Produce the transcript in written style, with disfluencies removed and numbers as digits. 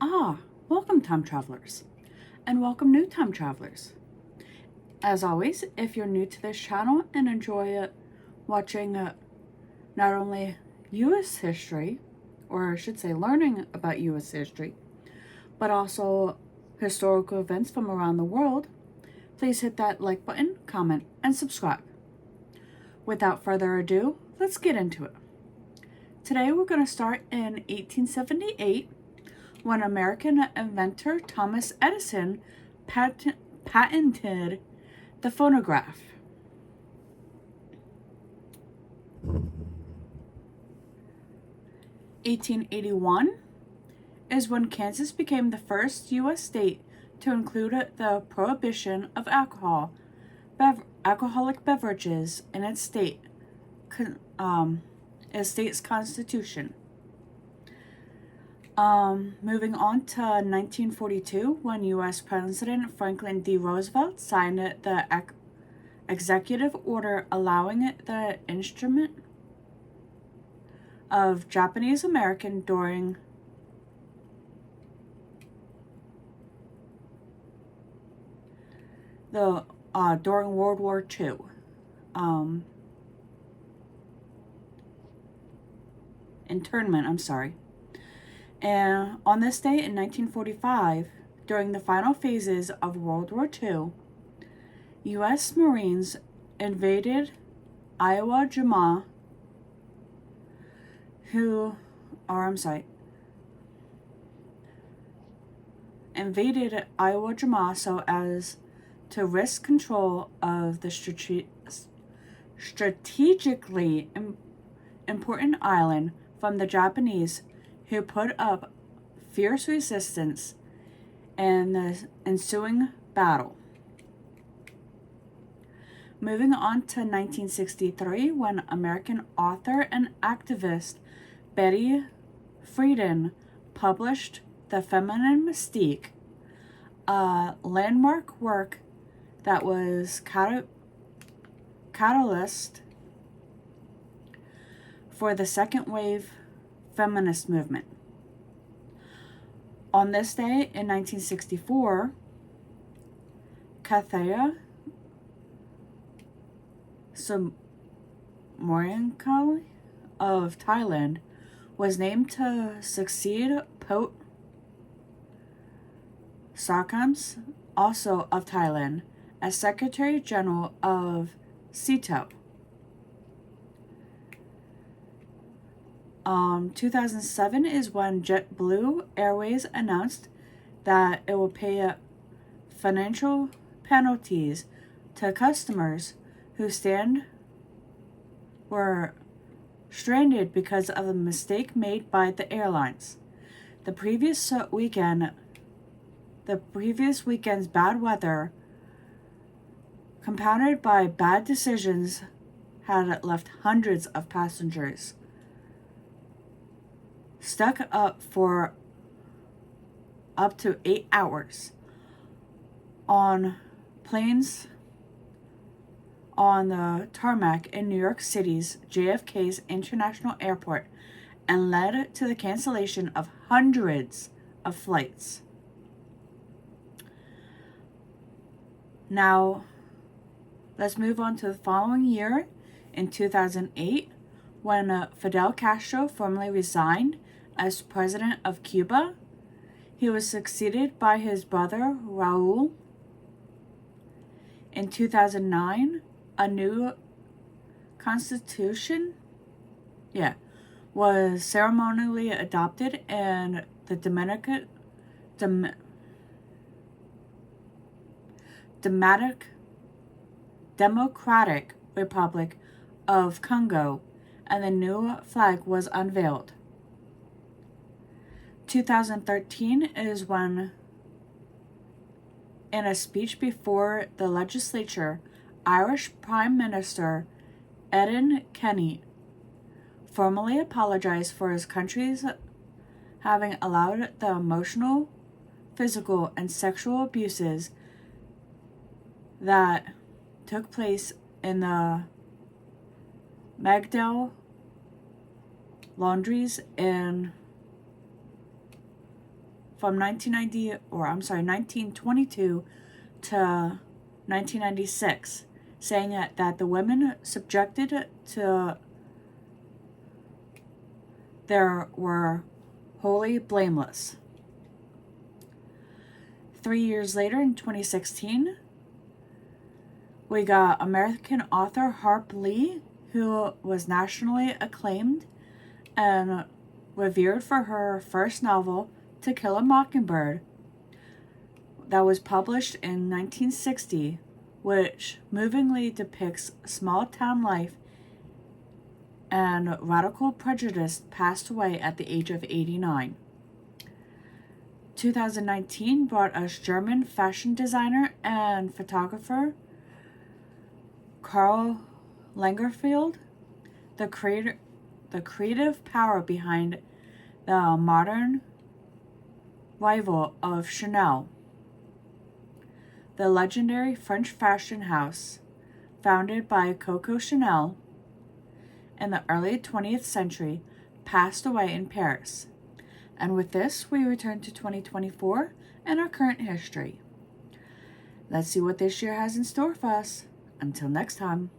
Ah, welcome time travelers, and welcome new time travelers. As always, if you're new to this channel and enjoy watching not only U.S. history, or I should say learning about U.S. history, but also historical events from around the world, please hit that like button, comment, and subscribe. Without further ado, let's get into it. Today we're going to start in 1878 when American inventor Thomas Edison patented the phonograph. 1881 is when Kansas became the first U.S. state to include the prohibition of alcoholic beverages in its state's constitution. Moving on to 1942, when U.S. President Franklin D. Roosevelt signed the executive order allowing the instrument of Japanese American during World War II. Internment, I'm sorry. And on this day in 1945, during the final phases of World War II, U.S. Marines invaded Iwo Jima, so as to risk control of the strategically important island from the Japanese, who put up fierce resistance in the ensuing battle. Moving on to 1963, when American author and activist Betty Friedan published The Feminine Mystique, a landmark work that was catalyst for the second wave feminist movement. On this day in 1964, Kathaya Sumorinkali of Thailand was named to succeed Pot Sakhams, also of Thailand, as Secretary General of SEATO. 2007 is when JetBlue Airways announced that it will pay financial penalties to customers who were stranded because of a mistake made by the airlines. The previous weekend's bad weather, compounded by bad decisions, had left hundreds of passengers stuck up for up to 8 hours on planes on the tarmac in New York City's JFK's International Airport, and led to the cancellation of hundreds of flights. Now, let's move on to the following year, in 2008, when Fidel Castro formally resigned as president of Cuba. He was succeeded by his brother, Raul. In 2009, a new constitution was ceremonially adopted in the Democratic Republic of Congo, and the new flag was unveiled. 2013 is when, in a speech before the legislature, Irish Prime Minister Eden Kenny formally apologized for his country's having allowed the emotional, physical, and sexual abuses that took place in the Magdal laundries in from 1922 to 1996, saying that the women subjected to there were wholly blameless. 3 years later, in 2016, we got American author Harper Lee, who was nationally acclaimed and revered for her first novel, To Kill a Mockingbird, that was published in 1960, which movingly depicts small town life, and radical prejudice passed away at the age of 89. 2019 brought us German fashion designer and photographer Karl Lagerfeld, the creative power behind the modern rival of Chanel. The legendary French fashion house, founded by Coco Chanel in the early 20th century, passed away in Paris. And with this, we return to 2024 and our current history. Let's see what this year has in store for us. Until next time.